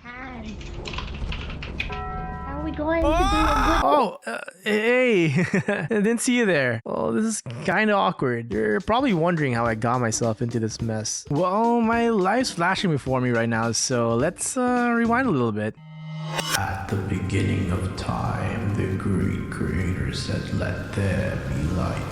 can. How are we going to do a good... Oh, hey, I didn't see you there. Oh, this is kind of awkward. You're probably wondering how I got myself into this mess. Well, my life's flashing before me right now, so let's rewind a little bit. At the beginning of time, the great creator said, "Let there be light."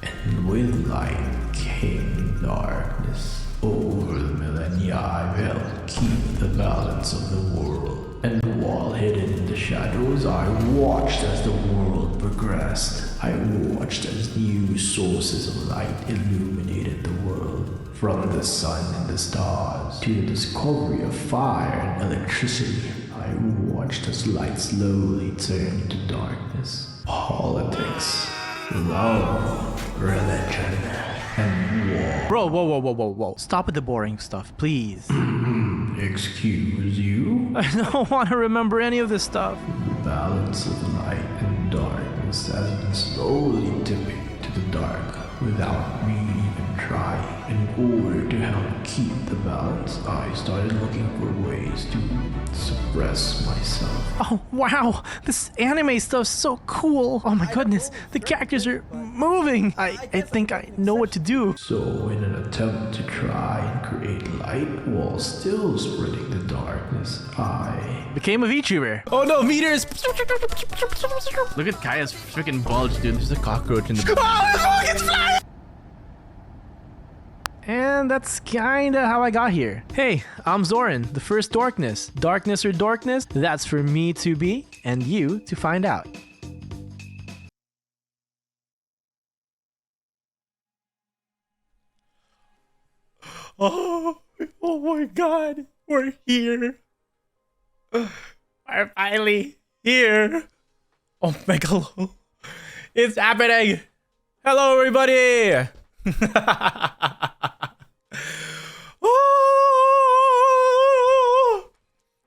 And with light came darkness. Over the millennia, I've helped keep the balance of the world. And while hidden in the shadows, I watched as the world progressed. I watched as new sources of light illuminated the world. From the sun and the stars to the discovery of fire and electricity, I watched as light slowly turned into darkness. Politics, love, religion, and war. Bro, whoa. Stop with the boring stuff, please. Excuse you? I don't want to remember any of this stuff. The balance of light and darkness has been slowly dipping to the dark without me even trying. In order to help keep the balance, I started looking for ways to suppress myself. Oh, wow. This anime stuff's so cool. Oh my goodness. The characters are moving. I think I know what to do. So in an attempt to try and create light while still spreading the darkness, I became a VTuber. Oh no, meters! Look at Kaya's freaking bulge, dude. There's a cockroach in the... Oh, it's flying! And that's kinda how I got here. Hey, I'm Zoren, the first Dorkness. Darkness or Dorkness, that's for me to be and you to find out. Oh my god, we're here. We're finally here. Oh my god, it's happening. Hello everybody.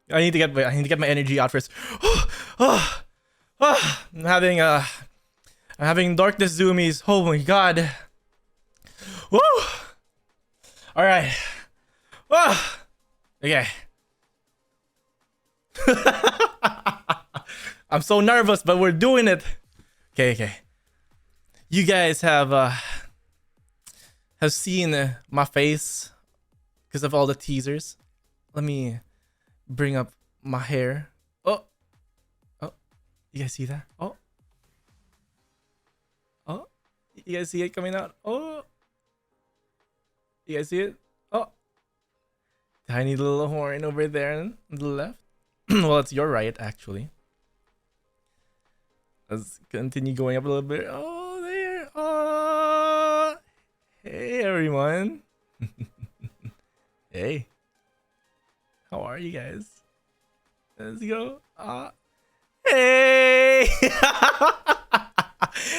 I need to get my energy out first. I'm having darkness zoomies. Oh my god. Woo! All right. Okay. I'm so nervous, but we're doing it. Okay. You guys have seen my face because of all the teasers. Let me bring up my hair. Oh, you guys see that? Oh, you guys see it coming out? Oh, you guys see it? Oh, tiny little horn over there on the left. Well, it's your right, actually. Let's continue going up a little bit. Oh, there. Oh, hey, everyone. Hey. How are you guys? Let's go. Hey!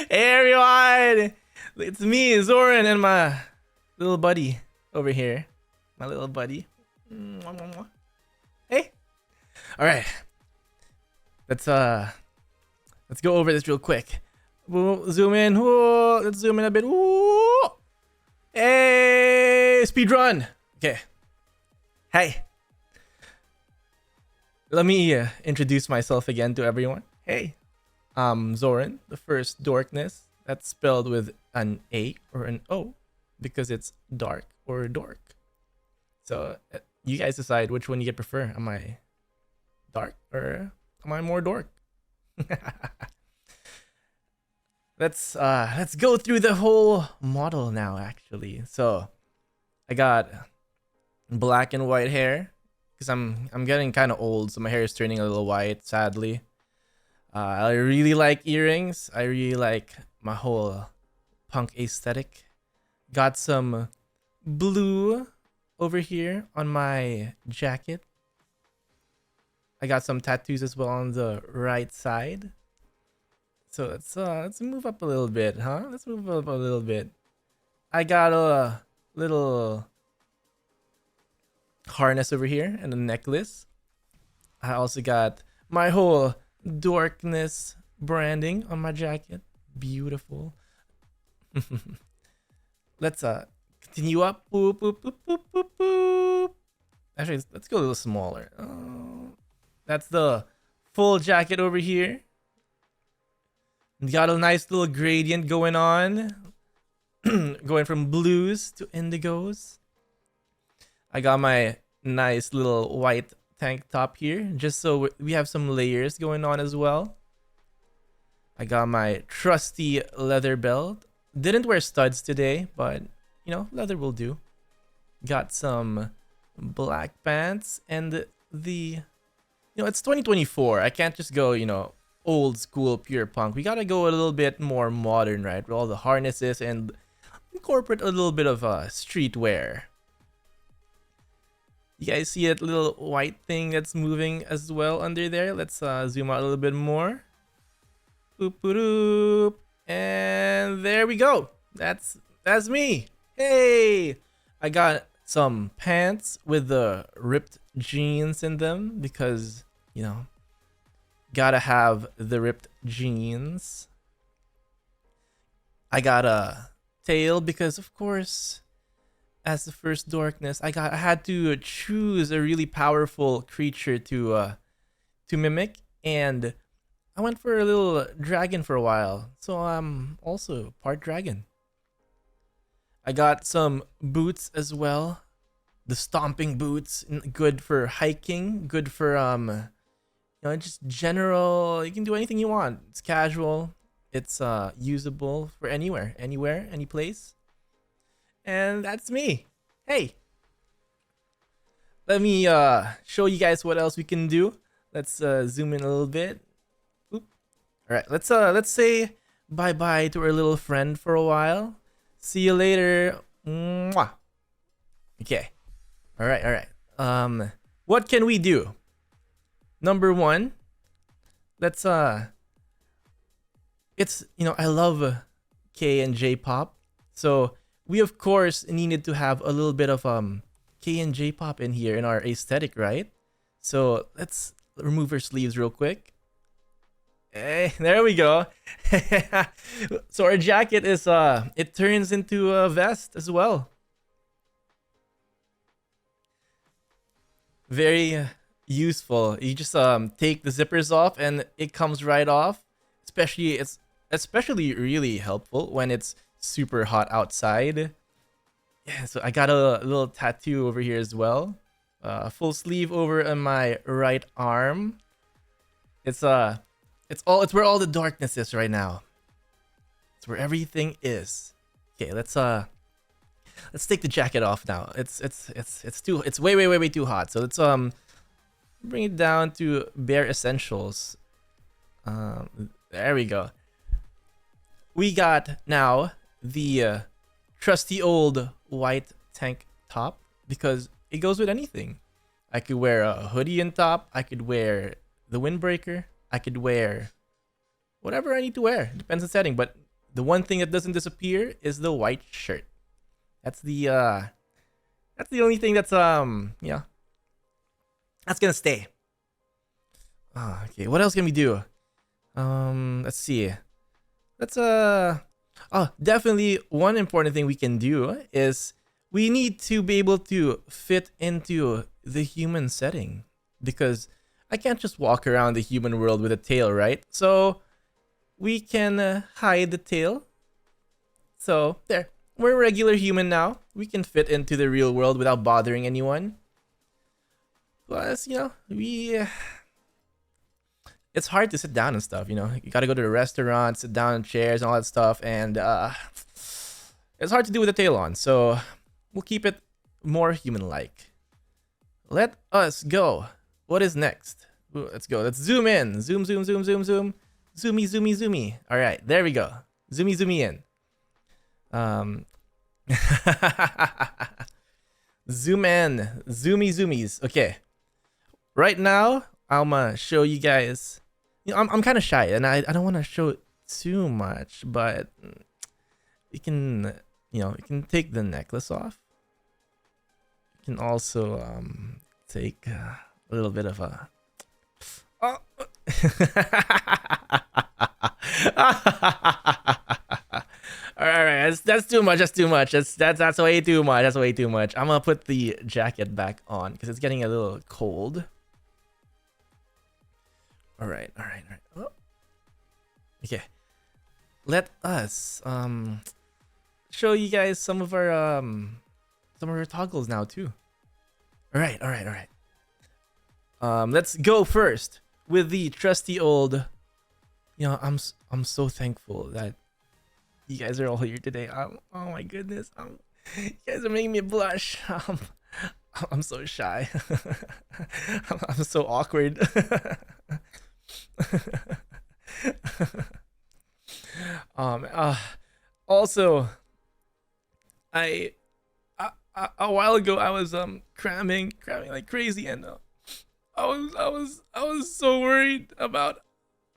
Hey, everyone! It's me, Zoren, and my little buddy over here. My little buddy. Hey! Alright. Let's go over this real quick. We'll zoom in. Whoa, let's zoom in a bit. Whoa. Hey! Speed run! Okay. Hey! Let me introduce myself again to everyone. Hey, I'm Zoren, the first Dorkness. That's spelled with an A or an O because it's dark or dork. So you guys decide which one you prefer. Am I dark or am I more dork? Let's go through the whole model now. Actually, so I got black and white hair. Because I'm getting kind of old, so my hair is turning a little white, sadly. I really like earrings. I really like my whole punk aesthetic. Got some blue over here on my jacket. I got some tattoos as well on the right side. So let's move up a little bit, huh? Let's move up a little bit. I got a little harness over here and a necklace. I also got my whole Dorkness branding on my jacket. Beautiful. Let's continue up. Boop, boop, boop, boop, boop, boop. Actually, let's go a little smaller. That's the full jacket over here. Got a nice little gradient going on. Going from blues to indigos. I got my nice little white tank top here, just so we have some layers going on as well. I got my trusty leather belt. Didn't wear studs today, but you know, leather will do. Got some black pants and it's 2024. I can't just go, old school pure punk. We gotta go a little bit more modern, right? With all the harnesses and incorporate a little bit of streetwear. You guys see that little white thing that's moving as well under there? Let's zoom out a little bit more. Boop, boop, boop. And there we go. That's me. Hey! I got some pants with the ripped jeans in them because, gotta have the ripped jeans. I got a tail because, of course, as the first Dorkness, I had to choose a really powerful creature to mimic, and I went for a little dragon for a while, so I'm also part dragon. I got some boots as well, the stomping boots, good for hiking, good for just general. You can do anything you want. It's casual. It's usable for anywhere, any place. And that's me. Hey, let me show you guys what else we can do. Let's zoom in a little bit. Oop. All right, let's say bye bye to our little friend for a while. See you later. Mwah. Okay. All right. What can we do? Number one, let's it's I love K and J pop, so we of course needed to have a little bit of K and J pop in here in our aesthetic, right? So let's remove our sleeves real quick. Hey, there we go. So our jacket is it turns into a vest as well. Very useful. You just take the zippers off and it comes right off. It's especially really helpful when it's super hot outside. Yeah, so I got a little tattoo over here as well. Full sleeve over on my right arm. It's where all the darkness is right now. It's where everything is. Okay, let's take the jacket off now. It's way too hot. So let's bring it down to bare essentials. There we go. We got now the trusty old white tank top because it goes with anything. I could wear a hoodie on top. I could wear the windbreaker. I could wear whatever I need to wear. Depends on setting. But the one thing that doesn't disappear is the white shirt. That's the only thing that's that's gonna stay. Okay, what else can we do? Let's see. Definitely one important thing we can do is we need to be able to fit into the human setting because I can't just walk around the human world with a tail, right? So we can hide the tail. So there, we're a regular human now. We can fit into the real world without bothering anyone. Plus, it's hard to sit down and stuff, You gotta go to the restaurant, sit down in chairs and all that stuff, and it's hard to do with a tail on, so we'll keep it more human-like. Let us go. What is next? Ooh, let's go. Let's zoom in. Zoom. Zoomy. All right, there we go. Zoomy in. Zoom in. Zoomies. Okay. Right now, I'm gonna show you guys. I'm kind of shy, and I don't want to show it too much, but you can take the necklace off. You can also take a little bit of a. Oh. All right. that's too much. That's too much. That's way too much. That's way too much. I'm gonna put the jacket back on because it's getting a little cold. All right. Oh. Okay. Let us show you guys some of our toggles now too. All right. Let's go first with the trusty old. You know, I'm so thankful that you guys are all here today. Oh my goodness, you guys are making me blush. I'm so shy. I'm so awkward. Also, a while ago I was cramming like crazy, and I was so worried about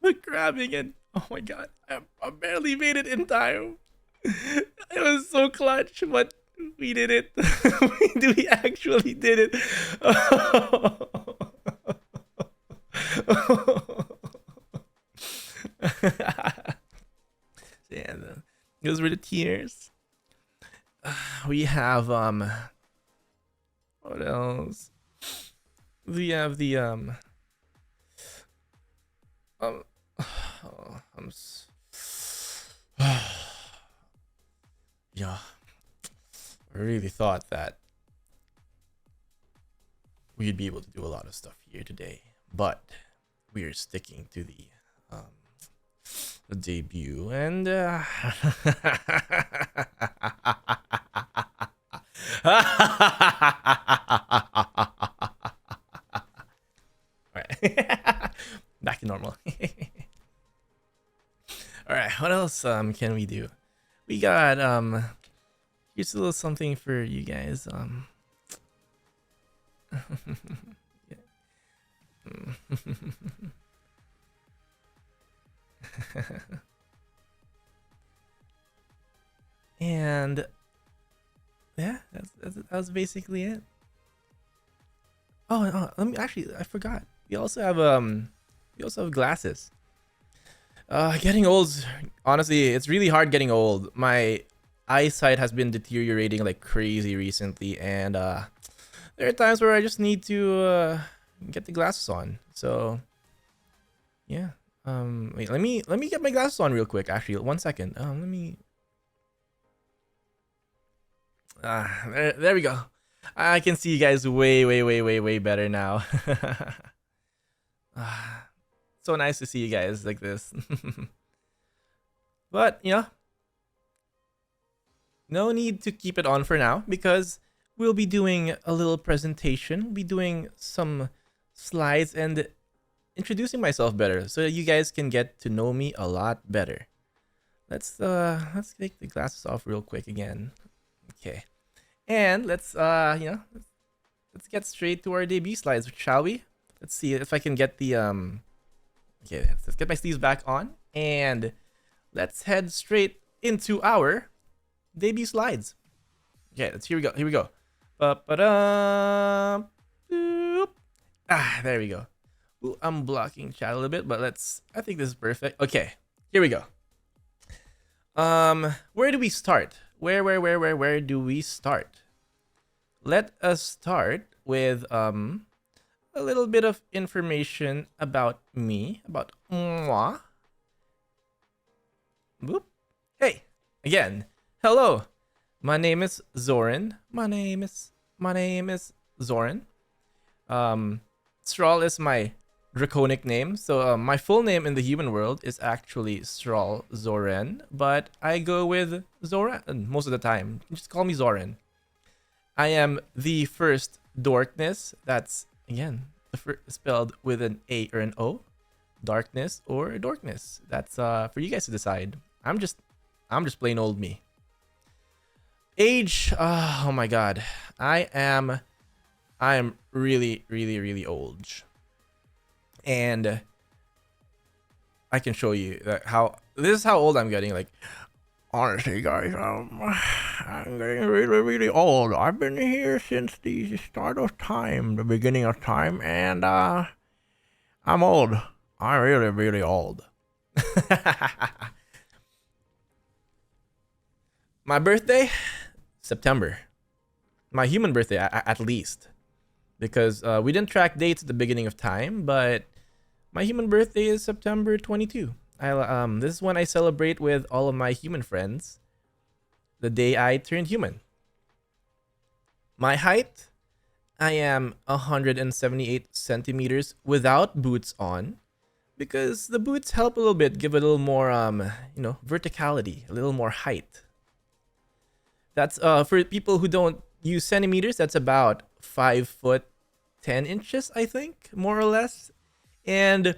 the cramming, and oh my god, I barely made it in time. It was so clutch, but we did it. We actually did it. Yeah, those were the tears. We have what else? We have the oh, yeah, I really thought that we'd be able to do a lot of stuff here today, but we are sticking to the debut, and Alright. Back to normal. Alright, what else can we do? We got here's a little something for you guys. And yeah, that was basically it. Oh, let me actually, I forgot. We also have glasses. Getting old, honestly, it's really hard getting old. My eyesight has been deteriorating like crazy recently, and there are times where I just need to get the glasses on. So yeah. Wait, let me get my glasses on real quick. Actually, 1 second. Let me. There we go. I can see you guys way better now. So nice to see you guys like this. But you know, no need to keep it on for now because we'll be doing a little presentation. We'll be doing some slides and introducing myself better so that you guys can get to know me a lot better. Let's take the glasses off real quick again. Okay. And let's let's get straight to our debut slides, shall we? Let's see if I can get the okay, let's get my sleeves back on and let's head straight into our debut slides. Okay, here we go. Ba-ba-dum. Boop. There we go. Ooh, I'm blocking chat a little bit, but I think this is perfect. Okay, here we go. Where do we start? Where do we start? Let us start with a little bit of information about me, about moi. Boop. Hey, again, hello. My name is Zoren. My name is Zoren. Strahl is my draconic name. So my full name in the human world is actually Strahl Zoren, but I go with Zoren most of the time. Just call me Zoren. I am the first Dorkness. That's again spelled with an A or an O. Darkness or Dorkness. That's for you guys to decide. I'm just plain old me. Age, oh my god. I am really old. And I can show you that this is how old I'm getting. Like, honestly, guys, I'm getting really old. I've been here since the start of time, the beginning of time, and I'm old. I'm really old. My birthday, September. My human birthday, at least. Because we didn't track dates at the beginning of time, but my human birthday is September 22. This is when I celebrate with all of my human friends. The day I turned human. My height, I am 178 centimeters without boots on, because the boots help a little bit, give a little more, verticality, a little more height. That's for people who don't use centimeters. That's about 5'10" I think, more or less. And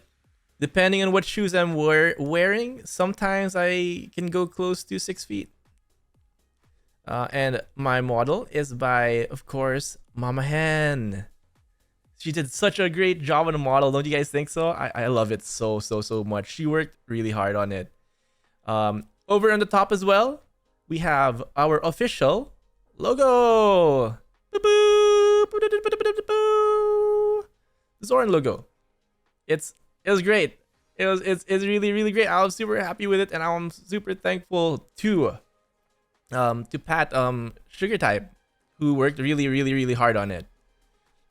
depending on what shoes I'm wearing, sometimes I can go close to 6 feet. And my model is by, of course, Mama Hen. She did such a great job on the model. Don't you guys think so? I love it so much. She worked really hard on it. Over on the top as well, we have our official logo. The Zoren logo. It was great. It's really great. I was super happy with it, and I'm super thankful to Pat Sugar Type, who worked really hard on it.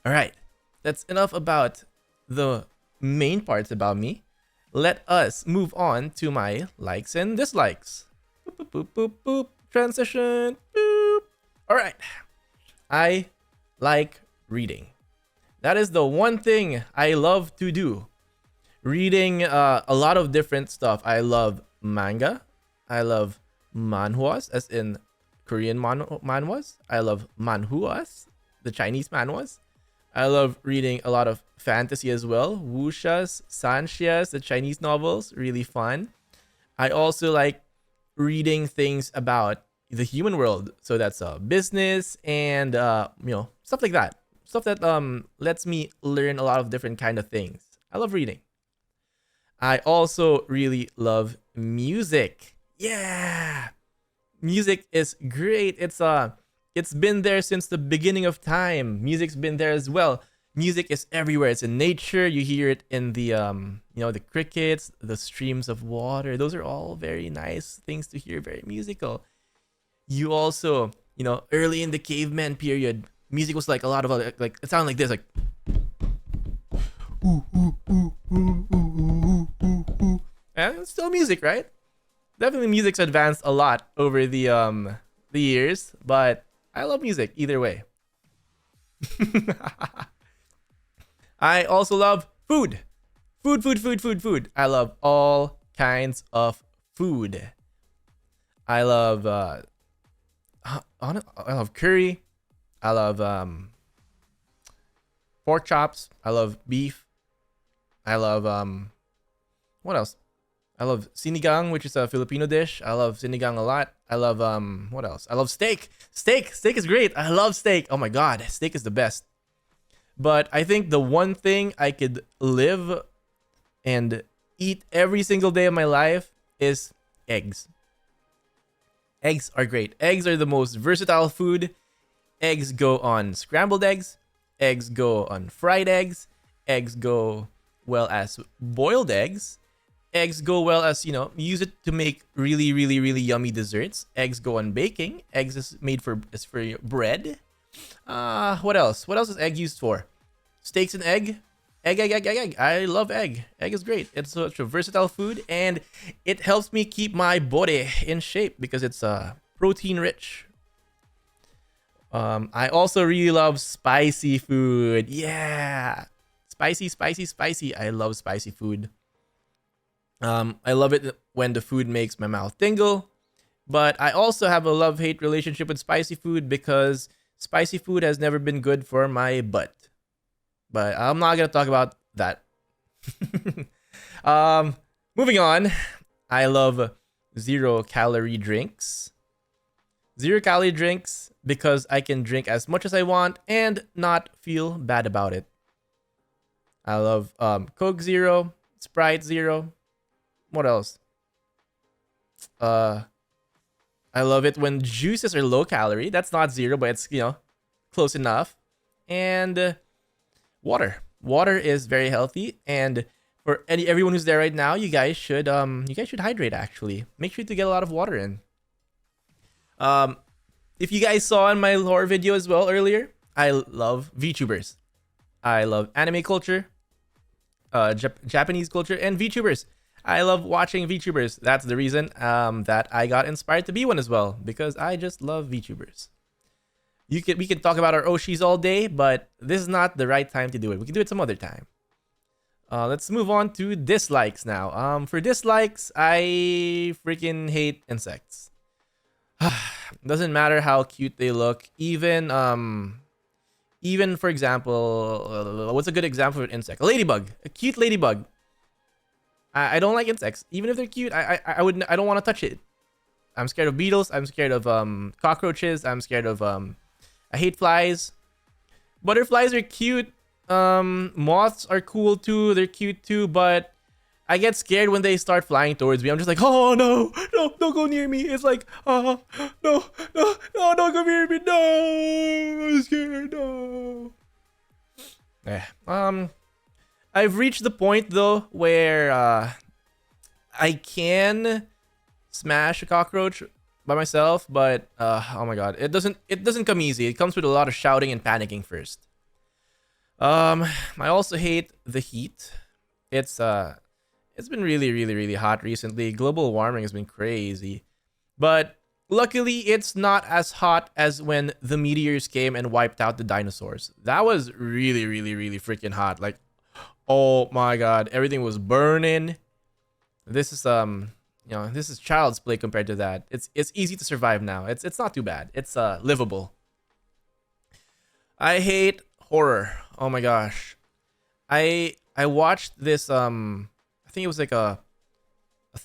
All right, that's enough about the main parts about me. Let us move on to my likes and dislikes. Boop, boop, boop, boop. Transition. Boop. All right, I like reading. That is the one thing I love to do. Reading a lot of different stuff. I love manga. I love manhwas, as in Korean manhwas. I love manhwas, the Chinese manhwas. I love reading a lot of fantasy as well. Wuxias, sanxias, the Chinese novels, really fun. I also like reading things about the human world. So that's business and stuff like that. Stuff that lets me learn a lot of different kind of things. I love reading. I also really love music. Yeah. Music is great. It's been there since the beginning of time. Music's been there as well. Music is everywhere. It's in nature. You hear it in the the crickets, the streams of water. Those are all very nice things to hear, very musical. You also, early in the caveman period, music was like a lot of like it sounded like this, like ooh, ooh, ooh, ooh, ooh, ooh, ooh, ooh. And it's still music, right? Definitely music's advanced a lot over the years, but I love music either way. I also love food. Food. I love all kinds of food. I love curry. I love pork chops. I love beef. I love what else? I love sinigang, which is a Filipino dish. I love sinigang a lot. I love what else? I love steak. Steak is great. I love steak. Oh my god, steak is the best. But I think the one thing I could live and eat every single day of my life is eggs. Eggs are great. Eggs are the most versatile food. Eggs go on scrambled eggs. Eggs go on fried eggs. Eggs go well as boiled eggs. Eggs go well as, use it to make really yummy desserts. Eggs go on baking. Eggs is made for bread. What else? What else is egg used for? Steaks and egg. Egg. I love egg. Egg is great. It's such a versatile food, and it helps me keep my body in shape because it's protein rich. I also really love spicy food. Yeah. Spicy. I love spicy food. I love it when the food makes my mouth tingle, but I also have a love-hate relationship with spicy food because spicy food has never been good for my butt. But I'm not gonna talk about that. Moving on, I love 0-calorie drinks. 0-calorie drinks because I can drink as much as I want and not feel bad about it. I love Coke Zero, Sprite Zero. What else? I love it when juices are low calorie. That's not zero, but it's close enough. And water. Water is very healthy, and for everyone who's there right now, you guys should hydrate. Actually, make sure to get a lot of water in. Um, if you guys saw in my horror video as well earlier, I love VTubers. I love anime culture, Japanese culture, and VTubers. I love watching VTubers. That's the reason that I got inspired to be one as well, because I just love VTubers. We can talk about our Oshis all day, but this is not the right time to do it. We can do it some other time. Let's move on to dislikes now. For dislikes, I freaking hate insects. Doesn't matter how cute they look. Even for example, what's a good example of an insect? A ladybug, a cute ladybug. I don't like insects. Even if they're cute, I don't want to touch it. I'm scared of beetles. I'm scared of cockroaches. I'm scared of I hate flies. Butterflies are cute. Moths are cool too. They're cute too, but I get scared when they start flying towards me. I'm just like, oh no, don't go near me. It's like, no, don't go near me. No, I'm scared. No. I've reached the point though where I can smash a cockroach by myself, but oh my god, it doesn't come easy. It comes with a lot of shouting and panicking first. I also hate the heat. It's been really hot recently. Global warming has been crazy, but luckily it's not as hot as when the meteors came and wiped out the dinosaurs. That was really freaking hot. Like, oh my god, everything was burning. This is this is child's play compared to that. It's easy to survive now. It's not too bad. It's livable. I hate horror. Oh my gosh. I watched this I think it was like a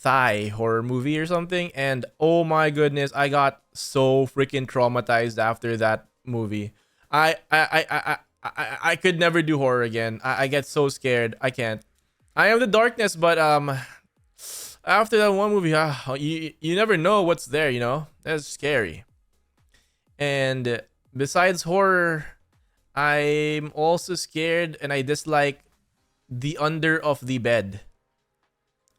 Thai horror movie or something, and oh my goodness, I got so freaking traumatized after that movie. I could never do horror again. I get so scared. I can't. I am the Dorkness, but after that one movie, you never know what's there, you know? That's scary. And besides horror, I'm also scared and I dislike the under of the bed.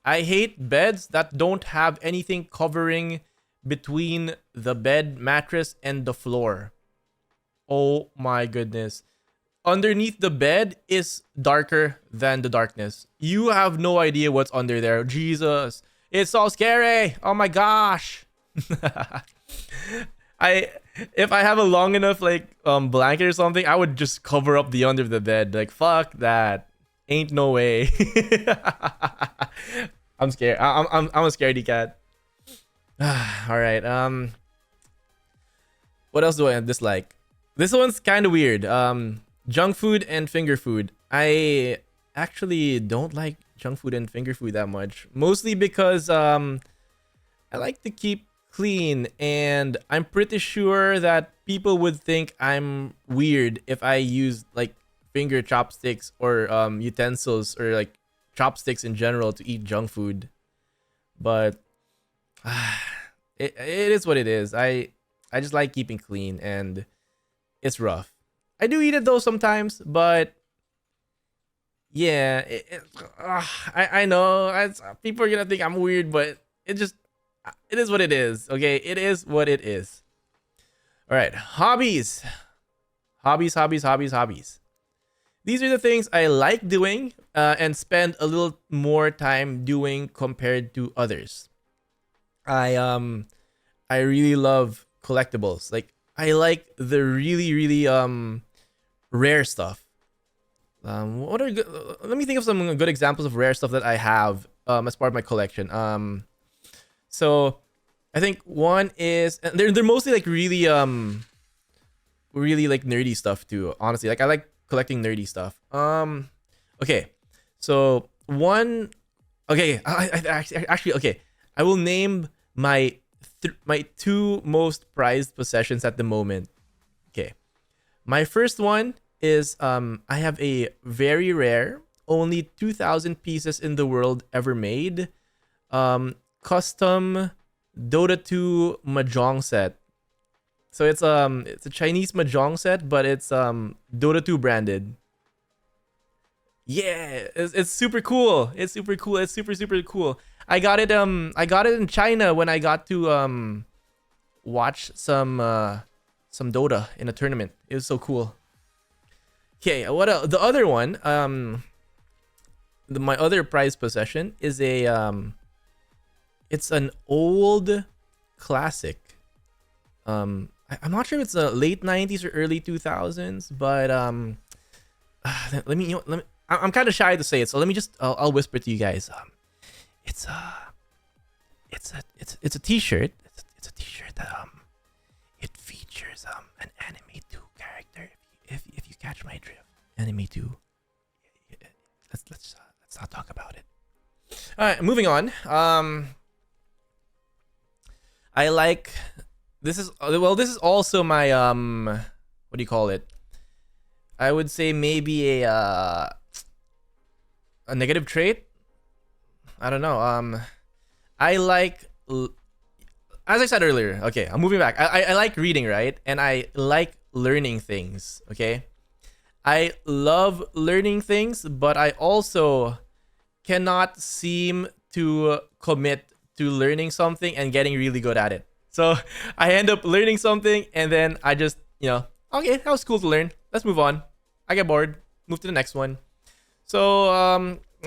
I hate beds that don't have anything covering between the bed mattress and the floor. Oh my goodness. Underneath the bed is darker than the darkness. You have no idea what's under there. Jesus. It's so scary. Oh my gosh. If I have a long enough like blanket or something, I would just cover up the under of the bed. Like, fuck that. Ain't no way. I'm scared. I'm a scaredy cat. All right. What else do I dislike? This one's kind of weird. Junk food and finger food. I actually don't like junk food and finger food that much. Mostly because I like to keep clean, and I'm pretty sure that people would think I'm weird if I use like finger chopsticks or utensils or like chopsticks in general to eat junk food. But it is what it is. I just like keeping clean, and it's rough. I do eat it though sometimes, but yeah, I know people are gonna think I'm weird, but it is what it is. Okay, it is what it is. All right, hobbies. These are the things I like doing and spend a little more time doing compared to others. I really love collectibles. Like, I like the really rare stuff. What are good? Let me think of some good examples of rare stuff that I have as part of my collection. So I think one is, and they're mostly like really like nerdy stuff too. Honestly, like I like collecting nerdy stuff. Okay, so one. Okay, I actually okay. I will name my two most prized possessions at the moment. Okay, my first one is I have a very rare, only 2,000 pieces in the world ever made, custom Dota 2 mahjong set. So it's a Chinese mahjong set, but it's Dota 2 branded. Yeah, it's super cool. It's super cool. It's super cool. I got it in China when I got to watch some Dota in a tournament. It was so cool. Okay, what else? The other one, my other prized possession is it's an old classic. I'm not sure if it's the late 90s or early 2000s, but I'm kind of shy to say it, so let me just I'll whisper to you guys. It's a t-shirt. It's a t-shirt that it features an anime 2 character. If you catch my drift, anime 2. Let's not talk about it. All right, moving on. I like this is also my what do you call it? I would say maybe a negative trait. I don't know. I like, as I said earlier. Okay, I'm moving back. I like reading, right? And I like learning things. Okay, I love learning things, but I also cannot seem to commit to learning something and getting really good at it. So I end up learning something and then I just, okay, that was cool to learn. Let's move on. I get bored, move to the next one. So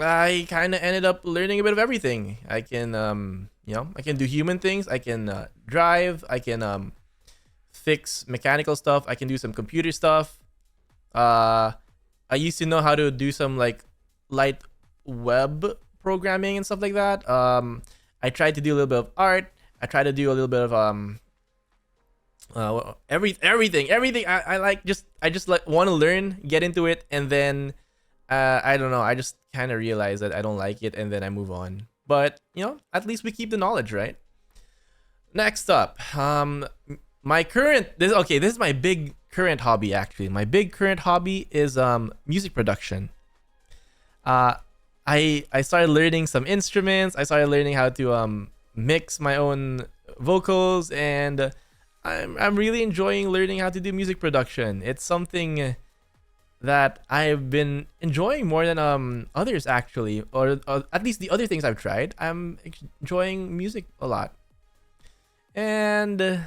I kind of ended up learning a bit of everything. I can, I can do human things. I can drive. I can fix mechanical stuff. I can do some computer stuff. I used to know how to do some like light web programming and stuff like that. I tried to do a little bit of art. I tried to do a little bit of everything. I just like want to learn, get into it, and then I don't know. I just kind of realize that I don't like it, and then I move on. But at least we keep the knowledge, right? Next up, this is my big current hobby. Actually, my big current hobby is music production. I started learning some instruments. I started learning how to mix my own vocals, and I'm really enjoying learning how to do music production. It's something that I've been enjoying more than others actually, or at least the other things I've tried. I'm enjoying music a lot, and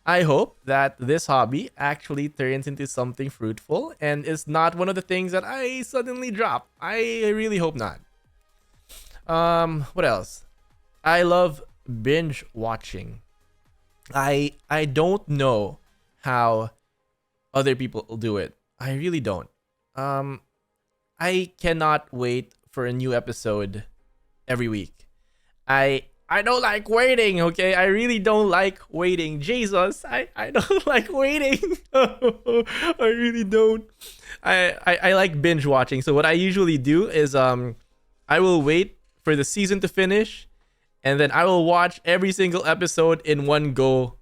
I hope that this hobby actually turns into something fruitful and is not one of the things that I suddenly drop. I really hope not. What else? I love binge watching. I don't know how other people do it. I really don't. I cannot wait for a new episode every week. I don't like waiting, okay? I really don't like waiting. Jesus, I don't like waiting. I really don't. I like binge watching. So what I usually do is I will wait for the season to finish, and then I will watch every single episode in one go,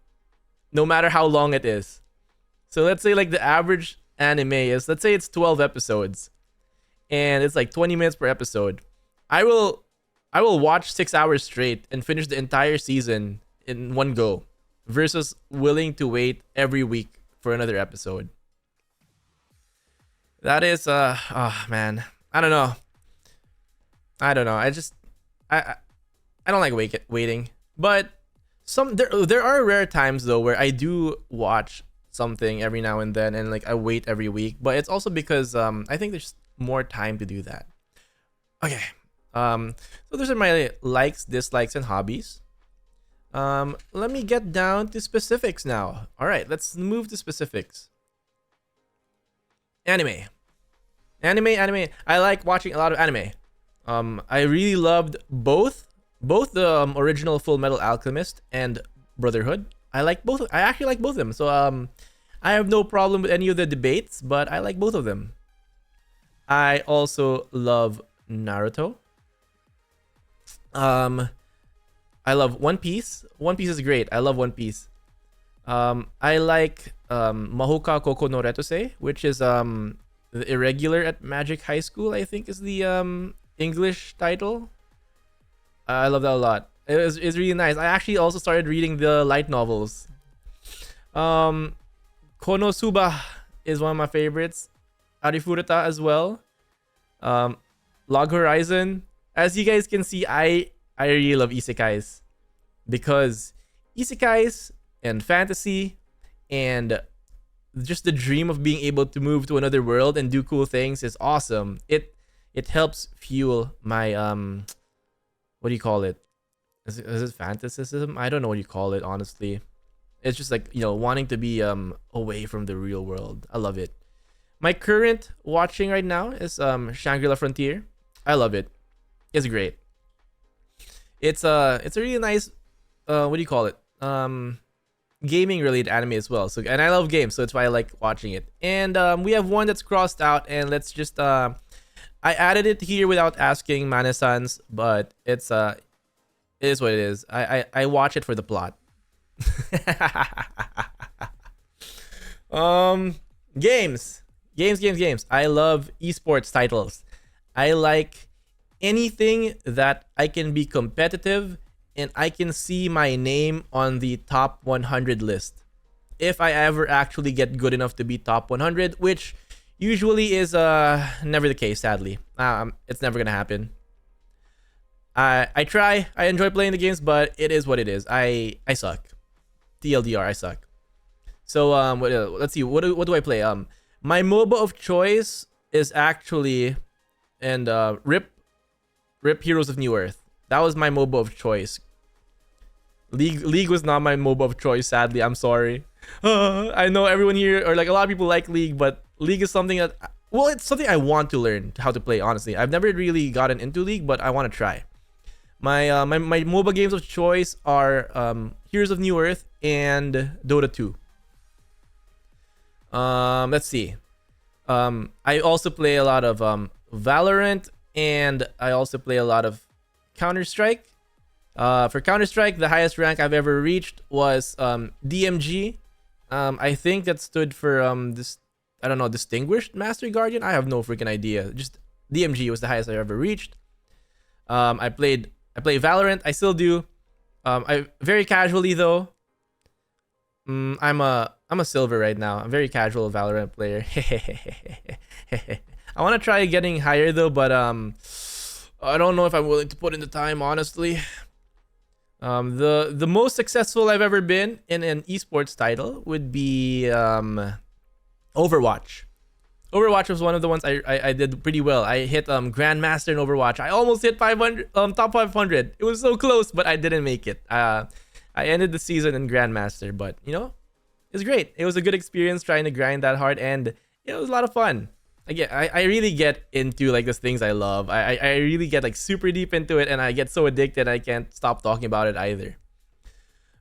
no matter how long it is. So let's say like the average anime is, let's say it's 12 episodes, and it's like 20 minutes per episode. I will watch 6 hours straight and finish the entire season in one go, versus willing to wait every week for another episode. That is oh man, I don't know. I don't like waiting. But there are rare times though where I do watch something every now and then, and like I wait every week. But it's also because I think there's more time to do that. Okay. So those are my likes, dislikes, and hobbies. Let me get down to specifics now. All right, let's move to specifics. Anime. I like watching a lot of anime. I really loved both the original Full Metal Alchemist and Brotherhood. I actually like both of them. So I have no problem with any of the debates, but I like both of them. I also love Naruto. I love One Piece. One Piece is great. I love One Piece. I like Mahoka Koko no Retose, which is the irregular at Magic High School, I think is the English title. I love that a lot. It's really nice. I actually also started reading the light novels. Konosuba is one of my favorites. Arifureta as well. Log Horizon. As you guys can see, I really love isekais, because isekais and fantasy, and just the dream of being able to move to another world and do cool things is awesome. It helps fuel my what do you call it? Is it fantasism? I don't know what you call it, honestly. It's just like, wanting to be away from the real world. I love it. My current watching right now is Shangri-La Frontier. I love it. It's great. It's a really nice what do you call it? Gaming related anime as well. So, and I love games, so that's why I like watching it. And we have one that's crossed out, and let's just I added it here without asking Manasans, but it is what it is. I watch it for the plot. Games. I love esports titles. I like anything that I can be competitive and I can see my name on the top 100 list. If I ever actually get good enough to be top 100, which usually is never the case, sadly. It's never gonna happen. I try. I enjoy playing the games, but it is what it is. I suck. TLDR, I suck. So let's see. What do I play? My MOBA of choice is actually RIP Heroes of New Earth. That was my MOBA of choice. League was not my MOBA of choice, sadly. I'm sorry. I know everyone here, or like a lot of people like League, but League is something that, well, it's something I want to learn how to play, honestly. I've never really gotten into League, but I want to try. My my MOBA games of choice are Heroes of New Earth and Dota 2. Let's see. I also play a lot of Valorant, and I also play a lot of Counter-Strike. For Counter-Strike, the highest rank I've ever reached was DMG. I think that stood for this, I don't know, Distinguished Master Guardian. I have no freaking idea. Just DMG was the highest I ever reached. I play Valorant. I still do. I very casually though. I'm a silver right now. I'm a very casual Valorant player. I want to try getting higher though, but I don't know if I'm willing to put in the time, honestly. The most successful I've ever been in an esports title would be Overwatch. Overwatch was one of the ones I did pretty well. I hit Grandmaster in Overwatch. I almost hit 500 top 500. It was so close, but I didn't make it. I ended the season in Grandmaster, but it's great. It was a good experience trying to grind that hard, and it was a lot of fun. I really get into like those things I love. I really get like super deep into it, and I get so addicted I can't stop talking about it either.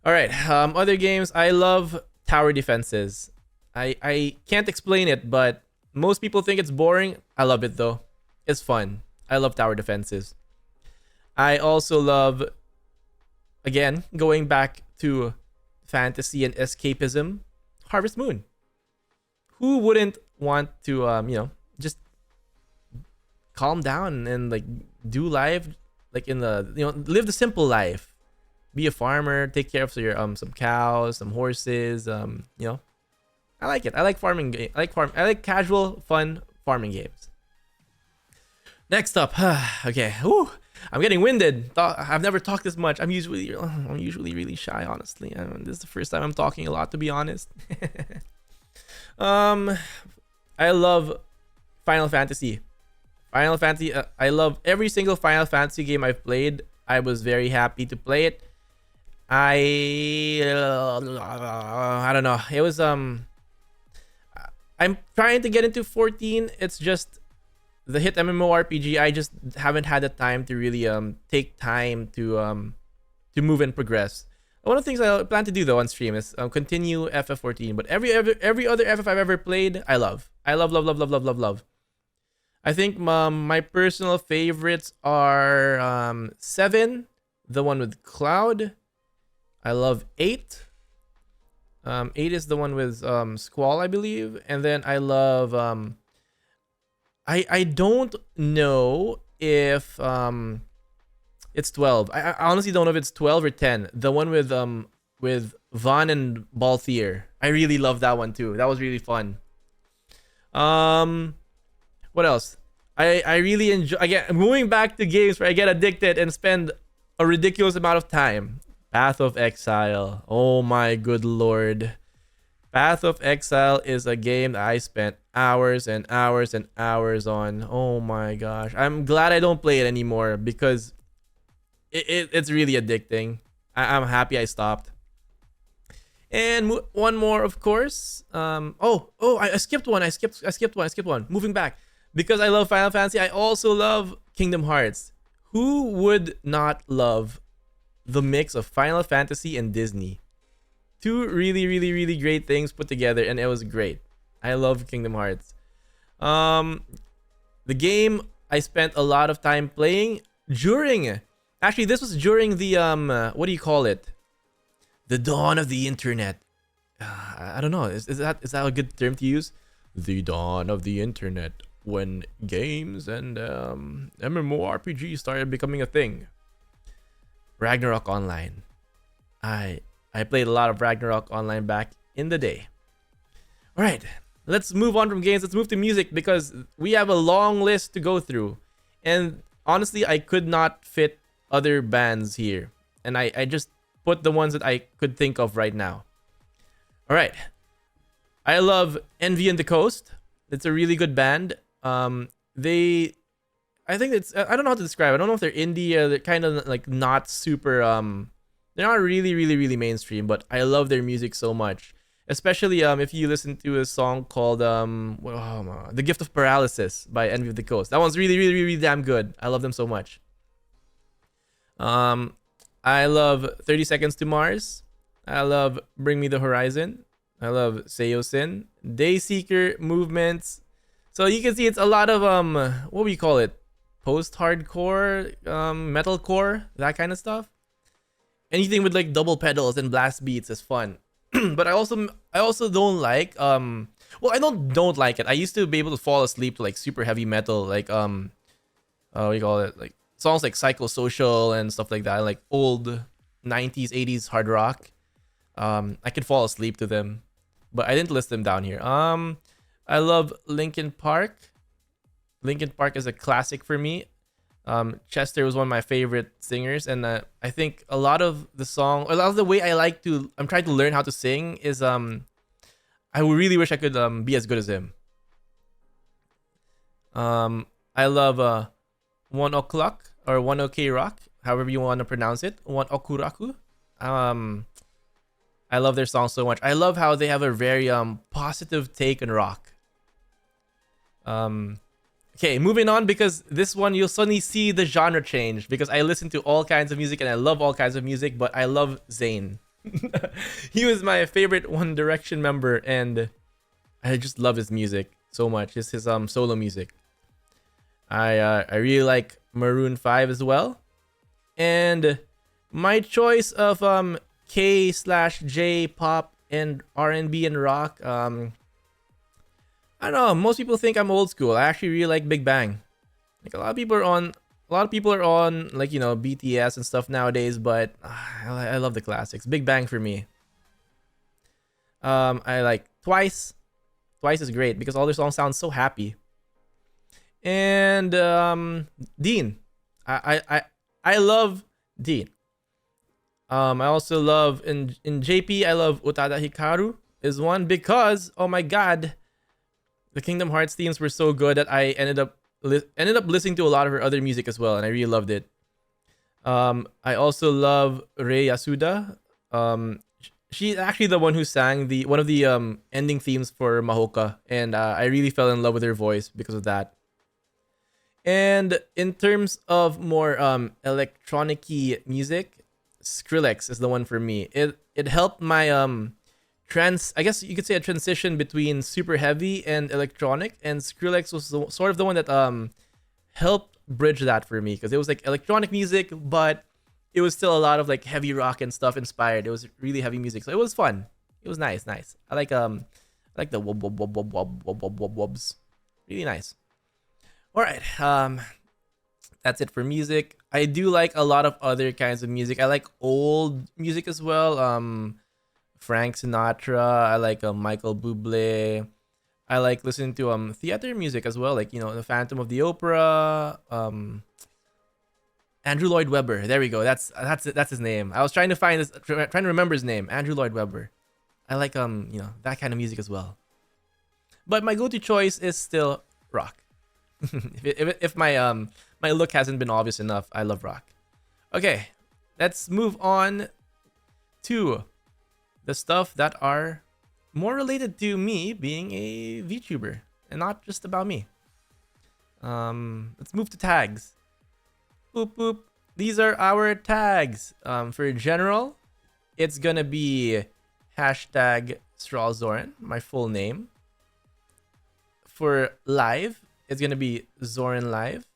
All right, other games. I love tower defenses. I can't explain it, but most people think it's boring. I love it though. It's fun. I love tower defenses. I also love, again, going back to fantasy and escapism, Harvest Moon. Who wouldn't want to just calm down and like do life like in the live the simple life, be a farmer, take care of your some cows, some horses. I like it. I like farming. I like casual fun farming games. Next up, okay, whew, I'm getting winded. I've never talked this much. I'm usually really shy, honestly. This is the first time I'm talking a lot, to be honest. I love Final Fantasy. I love every single Final Fantasy game I've played. I was very happy to play it. I don't know. It was I'm trying to get into 14. It's just the hit MMORPG. I just haven't had the time to really take time to move and progress. One of the things I plan to do though on stream is continue FF14. But every other FF I've ever played, I love. I love. I think my personal favorites are 7, the one with Cloud. I love 8. 8 is the one with Squall, I believe. And then I love I don't know if it's 12. I honestly don't know if it's 12 or 10. The one with Vaughn and Balthier. I really love that one too. That was really fun. What else? I really enjoy, again, moving back to games where I get addicted and spend a ridiculous amount of time. Path of Exile. Oh my good lord. Path of Exile is a game that I spent hours and hours and hours on. Oh my gosh. I'm glad I don't play it anymore because it's really addicting. I'm happy I stopped. And one more, of course. I skipped one. I skipped one. Moving back. Because I love Final Fantasy, I also love Kingdom Hearts. Who would not love the mix of Final Fantasy and Disney? Two really, really, really great things put together, and it was great. I love Kingdom Hearts. The game I spent a lot of time playing during. Actually, this was during the what do you call it? The dawn of the internet. I don't know. Is that a good term to use? The dawn of the internet, when games and MMORPG started becoming a thing. Ragnarok Online. I played a lot of Ragnarok Online back in the day. All right, let's move on from games. Let's move to music because we have a long list to go through. And honestly, I could not fit other bands here. And I just put the ones that I could think of right now. All right. I love Envy and the Coast. It's a really good band. I think it's, I don't know how to describe it. I don't know if they're indie or they're kind of like not super, they're not really, really, really mainstream, but I love their music so much. Especially if you listen to a song called The Gift of Paralysis by Envy of the Coast. That one's really, really, really damn good. I love them so much. I love 30 Seconds to Mars. I love Bring Me the Horizon. I love Seiyusin. Dayseeker Movements. So you can see it's a lot of what do you call it? Post-hardcore, metalcore, that kind of stuff. Anything with like double pedals and blast beats is fun. But I also don't like well, I don't like it. I used to be able to fall asleep to like super heavy metal, like what do you call it? Like songs like Psychosocial and stuff like that, like old 90s, 80s hard rock. I could fall asleep to them, but I didn't list them down here. I love Linkin Park. Linkin Park is a classic for me. Chester was one of my favorite singers, and I think a lot of the way I'm trying to learn how to sing is I really wish I could be as good as him. I love 1 o'clock or 1OK Rock, however you want to pronounce it. 1okuraku. I love their song so much. I love how they have a very positive take on rock. Okay, moving on, because this one you'll suddenly see the genre change, because I listen to all kinds of music and I love all kinds of music, but I love Zayn. He was my favorite One Direction member, and I just love his music so much. His solo music. I really like Maroon 5 as well. And my choice of K/J pop and R&B and rock, I don't know. Most people think I'm old school. I actually really like Big Bang. Like a lot of people are on like, you know, BTS and stuff nowadays, but I love the classics. Big Bang for me. I like Twice. Twice is great because all their songs sound so happy. And Dean. I love Dean. I also love in JP. I love Utada Hikaru is one because, oh my god, the Kingdom Hearts themes were so good that I ended up listening to a lot of her other music as well, and I really loved it. I also love Rei Yasuda. She's actually the one who sang one of the ending themes for Mahoka, and I really fell in love with her voice because of that. And in terms of more electronic-y music, Skrillex is the one for me. It helped my I guess you could say a transition between super heavy and electronic, and Skrillex was sort of the one that helped bridge that for me, because it was like electronic music, but it was still a lot of like heavy rock and stuff inspired. It was really heavy music, so it was fun. It was nice. I like the wob wob wob wob wob wob wob wob wobs. Really nice. All right, that's it for music. I do like a lot of other kinds of music. I like old music as well. Frank Sinatra. I like Michael Bublé. I like listening to theater music as well, like, you know, The Phantom of the Opera. Andrew Lloyd Webber. There we go. That's his name. I was trying to find this, trying to remember his name. Andrew Lloyd Webber. I like that kind of music as well. But my go-to choice is still rock. if my look hasn't been obvious enough, I love rock. Okay, let's move on to the stuff that are more related to me being a VTuber and not just about me. Let's move to tags. Boop boop. These are our tags. For general, it's gonna be hashtag Zoren, my full name. For live, it's gonna be Zoren Live.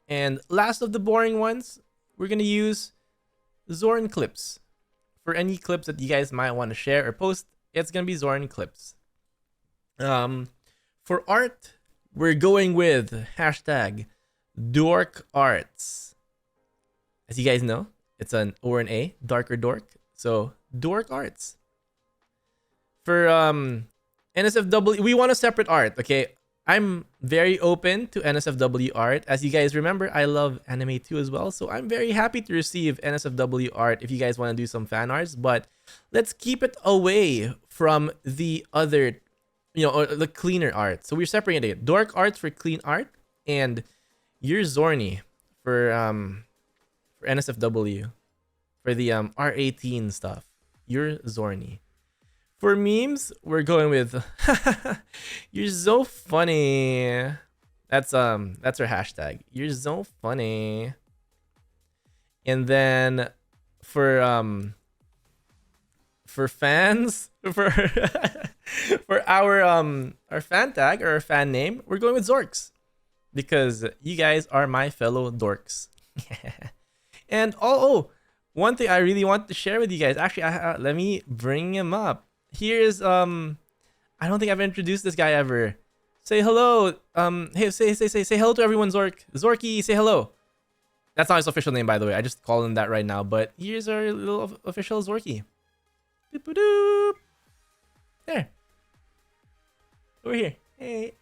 And last of the boring ones, we're gonna use Zoren Clips. For any clips that you guys might want to share or post, it's gonna be Zoren Clips. For art, we're going with hashtag Dork Arts. As you guys know, it's an O and A, darker dork. So Dork Arts. For NSFW, we want a separate art, okay? I'm very open to NSFW art. As you guys remember, I love anime too as well. So I'm very happy to receive NSFW art if you guys want to do some fan arts. But let's keep it away from the other, or the cleaner art. So we're separating it. Dork arts for clean art, and you're Zorny for NSFW. For the R18 stuff. You're Zorny. For memes, we're going with you're so funny. That's our hashtag. You're so funny. And then for fans, for our fan tag or our fan name, we're going with Zorks. Because you guys are my fellow dorks. And one thing I really want to share with you guys. Actually, let me bring him up. Here's I don't think I've introduced this guy ever. Say hello. Hey, say hello to everyone, Zorky, say hello. That's not his official name, by the way. I just called him that right now. But here's our little official Zorky. Doop-a-doop. There. Over here. Hey.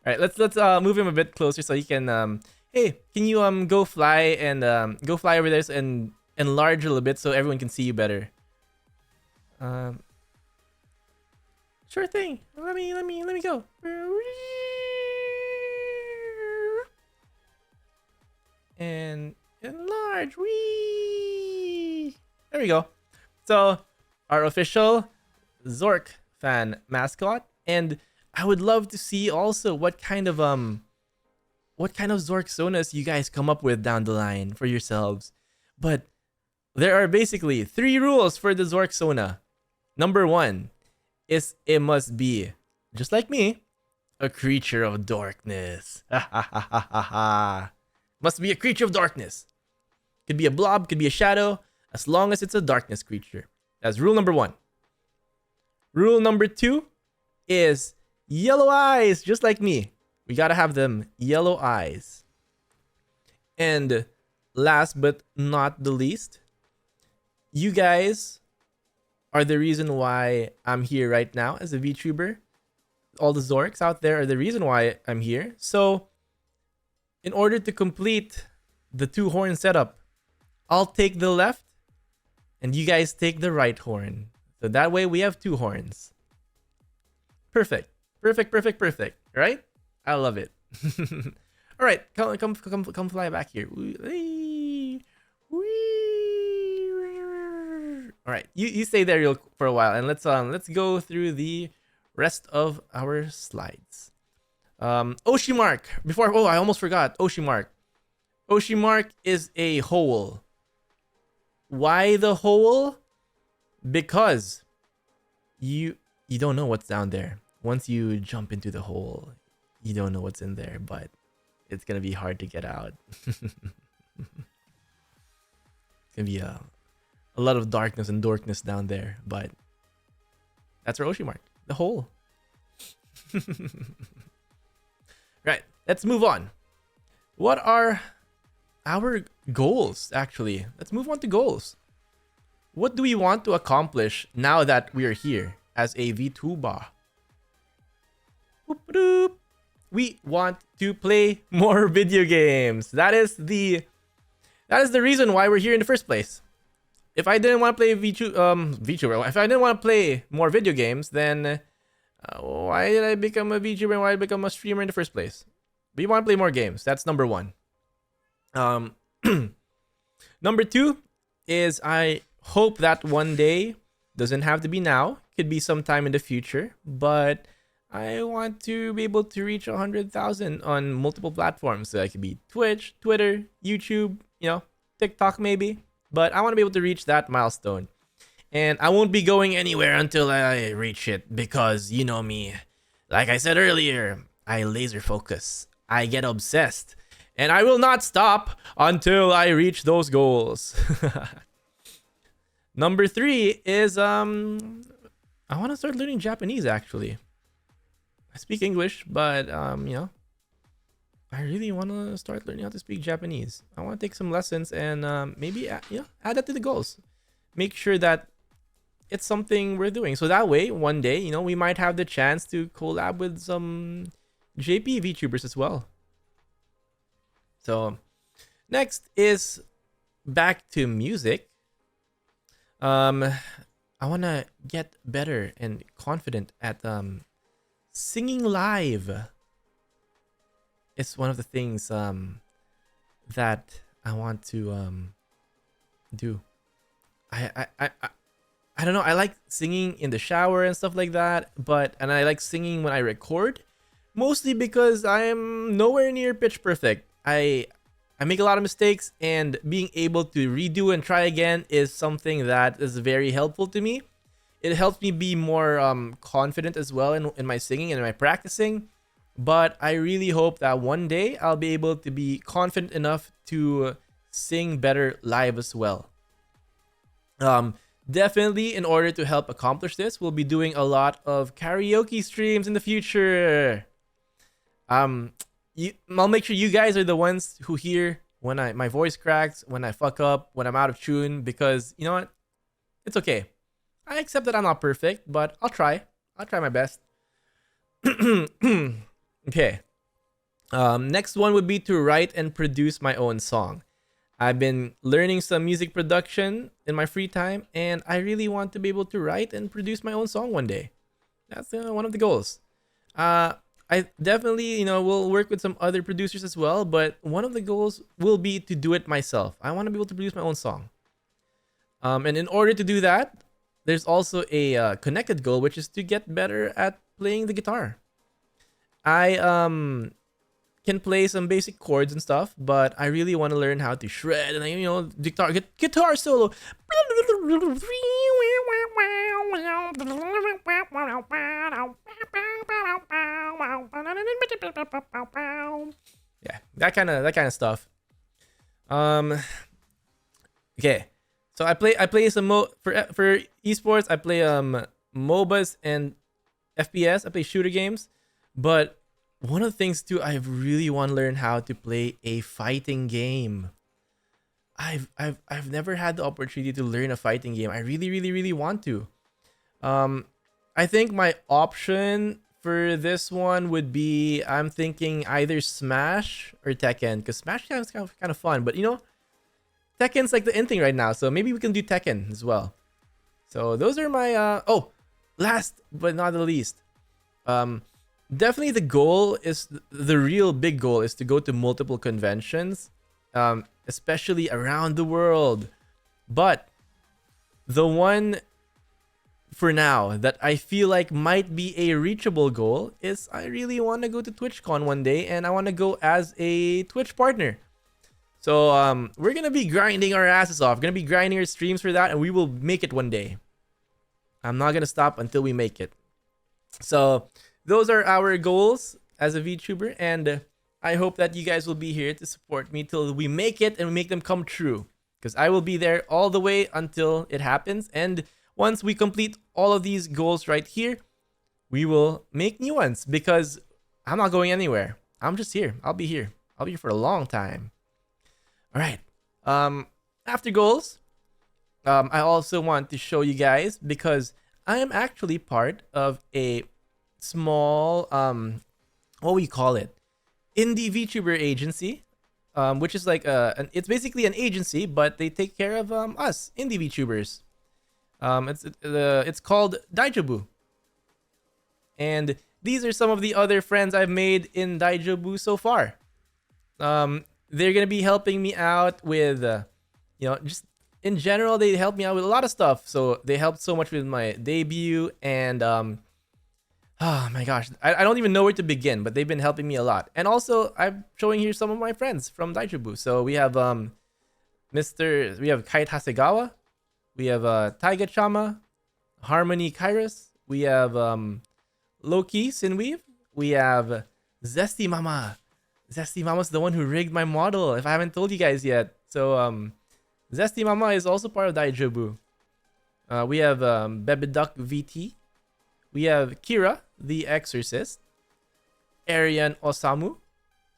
All right, let's move him a bit closer so he can hey, can you go fly over there and enlarge a little bit so everyone can see you better. Sure thing. Let me go. And enlarge. Whee! There we go. So our official Zork fan mascot, and I would love to see also what kind of Zorksonas you guys come up with down the line for yourselves. But there are basically 3 rules for the Zorksona. Number 1 is it must be, just like me, a creature of darkness. Must be a creature of darkness. Could be a blob, could be a shadow, as long as it's a darkness creature. That's rule number 1. Rule number 2 is yellow eyes, just like me. We gotta have them yellow eyes. And last but not the least, you guys are the reason why I'm here right now as a VTuber. All the Zorks out there are the reason why I'm here. So, in order to complete the 2-horn setup, I'll take the left and you guys take the right horn. So that way we have 2 horns. Perfect. Right? I love it. All right, come fly back here. All right, you stay there for a while, and let's go through the rest of our slides. Oshimark. I almost forgot. Oshimark. Oshimark is a hole. Why the hole? Because you don't know what's down there. Once you jump into the hole, you don't know what's in there, but it's gonna be hard to get out. It's gonna be a lot of darkness and dorkness down there, but that's our Oshimark, the hole. Right, let's move on. What are our goals, actually? Let's move on to goals. What do we want to accomplish now that we are here as a VTuber? we want to play more video games. That is the reason why we're here in the first place. If I didn't want to play VTuber, if I didn't want to play more video games, then why did I become a VTuber and why did I become a streamer in the first place? We want to play more games. That's number one. Number two is I hope that one day, doesn't have to be now, could be sometime in the future, but I want to be able to reach 100,000 on multiple platforms. So that could be Twitch, Twitter, YouTube, TikTok maybe. But I want to be able to reach that milestone. And I won't be going anywhere until I reach it because you know me. Like I said earlier, I laser focus. I get obsessed. And I will not stop until I reach those goals. Number three is I want to start learning Japanese actually. I speak English, but I really want to start learning how to speak Japanese. I want to take some lessons and maybe add that to the goals. Make sure that it's something we're doing. So that way, one day, we might have the chance to collab with some JP VTubers as well. So next is back to music. I want to get better and confident at singing live. It's one of the things that I want to do. I don't know. I like singing in the shower and stuff like that, and I like singing when I record, mostly because I am nowhere near pitch perfect. I make a lot of mistakes, and being able to redo and try again is something that is very helpful to me. It helps me be more confident as well in my singing and in my practicing. But I really hope that one day I'll be able to be confident enough to sing better live as well. Definitely, in order to help accomplish this, we'll be doing a lot of karaoke streams in the future. I'll make sure you guys are the ones who hear when my voice cracks, when I fuck up, when I'm out of tune, because you know what? It's okay. I accept that I'm not perfect, but I'll try. I'll try my best. Okay. Next one would be to write and produce my own song. I've been learning some music production in my free time, and I really want to be able to write and produce my own song one day. That's one of the goals. I definitely, will work with some other producers as well, but one of the goals will be to do it myself. I want to be able to produce my own song. And in order to do that, there's also a connected goal, which is to get better at playing the guitar. I can play some basic chords and stuff, but I really want to learn how to shred and guitar solo. Yeah, that kind of stuff. Okay. So I play some for esports. I play MOBAs and FPS. I play shooter games, but one of the things too, I really want to learn how to play a fighting game. I've never had the opportunity to learn a fighting game. I really want to. I think my option for this one would be, I'm thinking either Smash or Tekken, because Smash is kind of fun, but Tekken's like the in thing right now, so maybe we can do Tekken as well. So those are my last but not the least. Definitely the goal is, the real big goal is to go to multiple conventions, especially around the world. But the one for now that I feel like might be a reachable goal is I really want to go to TwitchCon one day, and I want to go as a Twitch partner. So we're going to be grinding our asses off. We're going to be grinding our streams for that, and we will make it one day. I'm not going to stop until we make it. So those are our goals as a VTuber, and I hope that you guys will be here to support me till we make it and make them come true, because I will be there all the way until it happens. And once we complete all of these goals right here, we will make new ones, because I'm not going anywhere. I'm just here. I'll be here. I'll be here for a long time. All right. After goals, I also want to show you guys, because I am actually part of a small what we call it, indie VTuber agency, which is like it's basically an agency, but they take care of us indie VTubers. It's called Daijobu, and these are some of the other friends I've made in Daijobu so far. They're gonna be helping me out with, just in general, they helped me out with a lot of stuff. So they helped so much with my debut, and oh my gosh, I don't even know where to begin, but they've been helping me a lot. And also, I'm showing here some of my friends from Daijobu. So we have we have Kite Hasegawa, we have Taiga Chama, Harmony Kairos, we have Loki Sinweave, we have Zesty Mama. Zesty Mama's the one who rigged my model, if I haven't told you guys yet. So Zesty Mama is also part of Daijobu. We have Bebeduck VT. We have Kira, the Exorcist. Arian Osamu.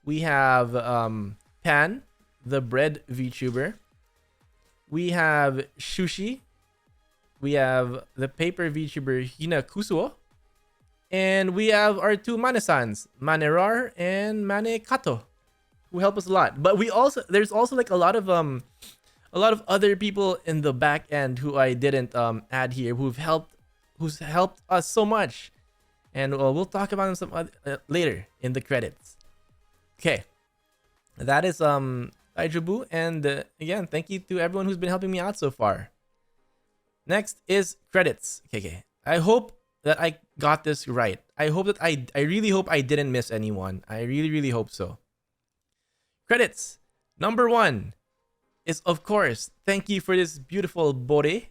We have Pan, the bread VTuber. We have Shushi. We have the paper VTuber Hina Kusuo. And we have our two Manesans, Manerar and Mane Kato, who help us a lot. But there's also like a lot of other people in the back end who I didn't add here, who's helped us so much, and we'll talk about them some later in the credits. Okay, that is Daijobu, and again, thank you to everyone who's been helping me out so far. Next is credits. Okay. I hope that I got this right. I hope that I really hope I didn't miss anyone. I really hope so. Credits. Number 1 is, of course, thank you for this beautiful bore.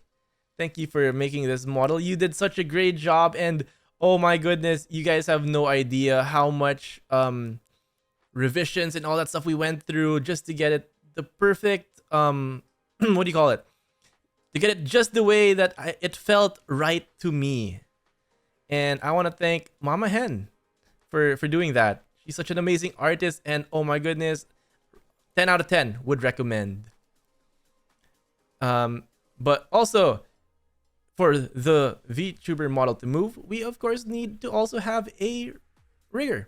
Thank you for making this model. You did such a great job, and oh my goodness, you guys have no idea how much revisions and all that stuff we went through just to get it the perfect what do you call it? To get it just the way that it felt right to me. And I want to thank Mama Hen for doing that. She's such an amazing artist, and oh my goodness, 10 out of 10 would recommend. But also, for the VTuber model to move, we of course need to also have a rigger.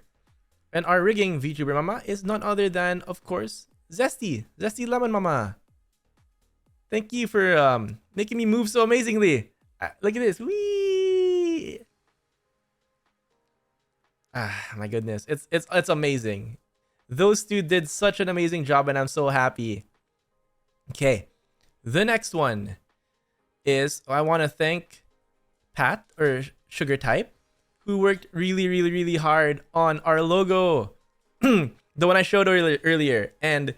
And our rigging VTuber Mama is none other than, of course, Zesty Lemon Mama. Thank you for making me move so amazingly. Look at this. Whee! My goodness. It's amazing. Those two did such an amazing job, and I'm so happy. Okay. The next one is, I want to thank Pat, or Sugar Type, who worked really hard on our logo. The one I showed earlier. And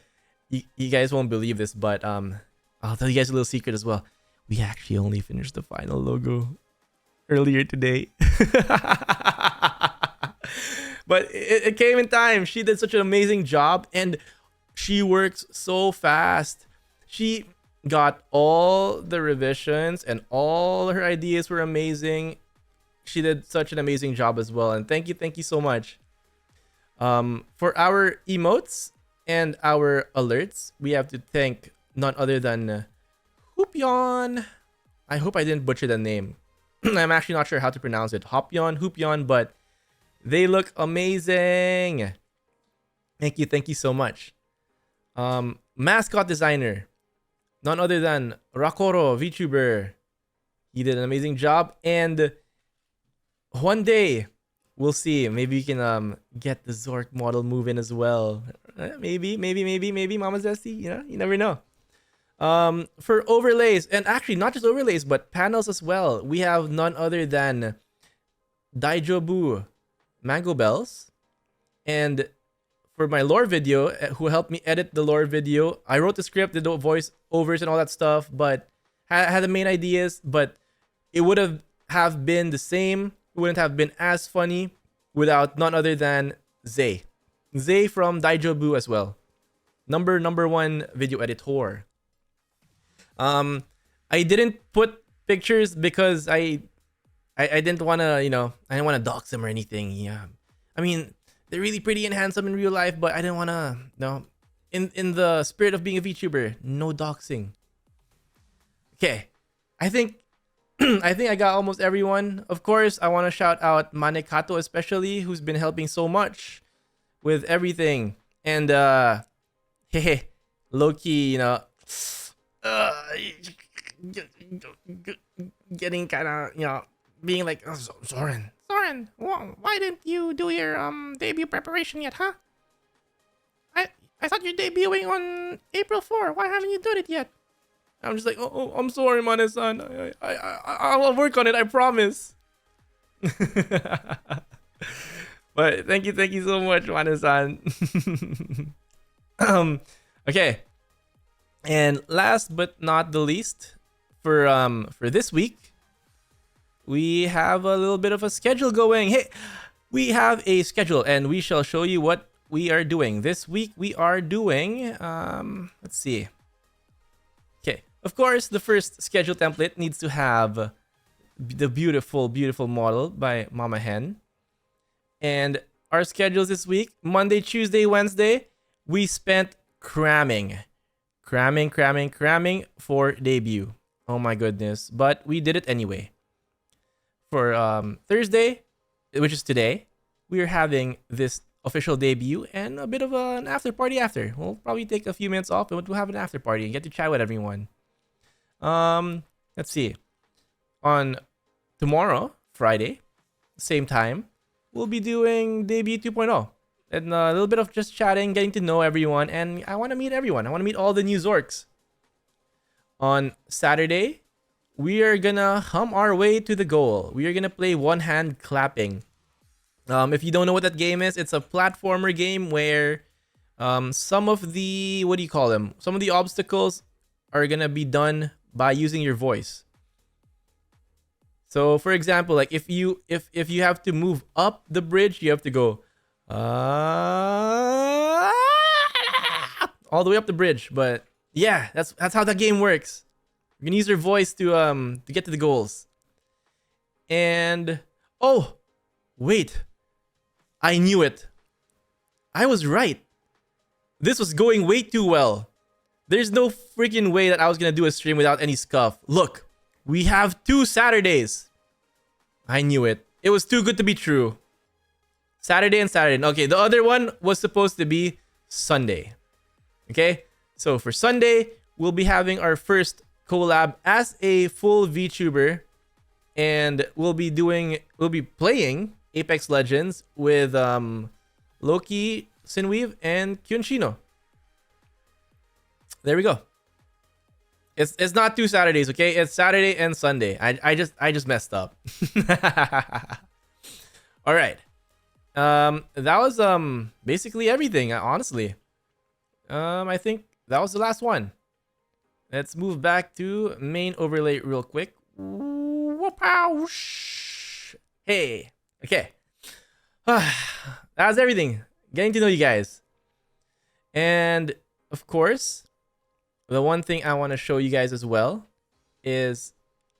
you guys won't believe this, but I'll tell you guys a little secret as well. We actually only finished the final logo earlier today. But it came in time. She did such an amazing job, and she works so fast. She got all the revisions, and all her ideas were amazing. She did such an amazing job as well, and thank you so much. For our emotes and our alerts, we have to thank none other than Hoopyon. I hope I didn't butcher the name. I'm actually not sure how to pronounce it. Hoopyon, but they look amazing. Thank you so much. Mascot designer, none other than Rakoro VTuber. He did an amazing job, and one day we'll see. Maybe we can get the Zork model move in as well. Maybe Mama Zesty. You never know. For overlays, and actually not just overlays, but panels as well, we have none other than Daijobu Mango Bells. And for my lore video, who helped me edit the lore video, I wrote the script, did the voice overs and all that stuff, but had the main ideas, but it would have been the same. It wouldn't have been as funny without none other than Zay from Daijobu as well. Number 1 video editor. I didn't put pictures because I didn't want to, I didn't want to dox them or anything. Yeah. I mean, they're really pretty and handsome in real life, but I didn't want to, in the spirit of being a VTuber, no doxing. Okay. I think I think I got almost everyone. Of course, I want to shout out Manekato especially, who's been helping so much with everything. And hehe, Loki, you know, uh, getting kind of, you know, being like, oh, Zoren, why didn't you do your debut preparation yet, huh? I thought you're debuting on April 4. Why haven't you done it yet? I'm just like, oh, I'm sorry, Mane-san. I'll work on it. I promise. But thank you so much, Mane-san. Okay. And last but not the least, for this week, we have a little bit of a schedule going. Hey, we have a schedule, and we shall show you what we are doing. This week we are doing, let's see. Okay, of course, the first schedule template needs to have the beautiful, beautiful model by Mama Hen. And our schedules this week, Monday, Tuesday, Wednesday, we spent cramming for debut. Oh my goodness. But we did it anyway. For Thursday, which is today, we are having this official debut and a bit of an after party after. We'll probably take a few minutes off and we'll have an after party and get to chat with everyone. Let's see. On tomorrow, Friday, same time, we'll be doing debut 2.0. And a little bit of just chatting, getting to know everyone, and I want to meet everyone. I want to meet all the new Zorks. On Saturday, we are gonna hum our way to the goal. We are gonna play one hand clapping. If you don't know what that game is, it's a platformer game where some of the, what do you call them? Some of the obstacles are gonna be done by using your voice. So for example, like if you have to move up the bridge, you have to go all the way up the bridge. But yeah, that's how that game works. You can use your voice to get to the goals. And oh, wait. I knew it. I was right. This was going way too well. There's no freaking way that I was gonna do a stream without any scuff. Look, we have 2 Saturdays. I knew it. It was too good to be true. Saturday and Saturday. Okay, the other one was supposed to be Sunday. Okay, so for Sunday, we'll be having our first collab as a full VTuber, and we'll be playing Apex Legends with Loki, Sinweave, and Kyunshino. There we go. It's not 2 Saturdays, okay? It's Saturday and Sunday. I just messed up. All right. That was basically everything, honestly. I think that was the last one. Let's move back to main overlay real quick. Hey. Okay. That was everything. Getting to know you guys. And of course, the one thing I want to show you guys as well is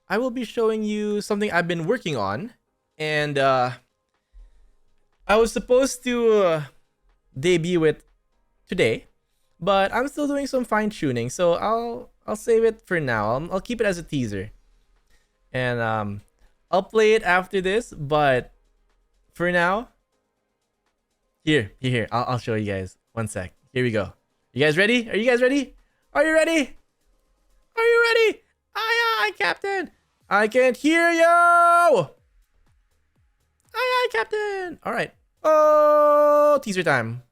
I will be showing you something I've been working on. And I was supposed to debut it today, but I'm still doing some fine tuning, so I'll save it for now. I'll keep it as a teaser, and I'll play it after this. But for now, here, I'll show you guys. One sec. Here we go. You guys ready? Are you guys ready? Are you ready? Are you ready? Aye, Captain. I can't hear you. Aye, Captain. All right. Oh, teaser time.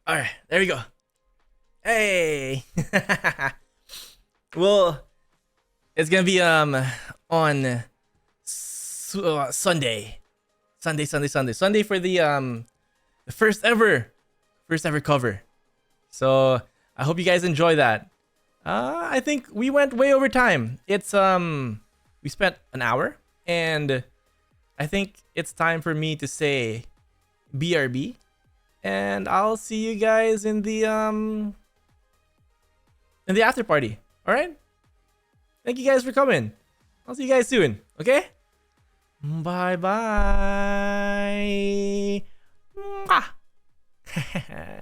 All right, there we go. Hey. Well, it's gonna be on Sunday for the first ever cover. So I hope you guys enjoy that. I think we went way over time. It's we spent an hour, and I think it's time for me to say BRB. And I'll see you guys in the after party. All right? Thank you guys for coming. I'll see you guys soon. Okay? Bye bye. Mwah.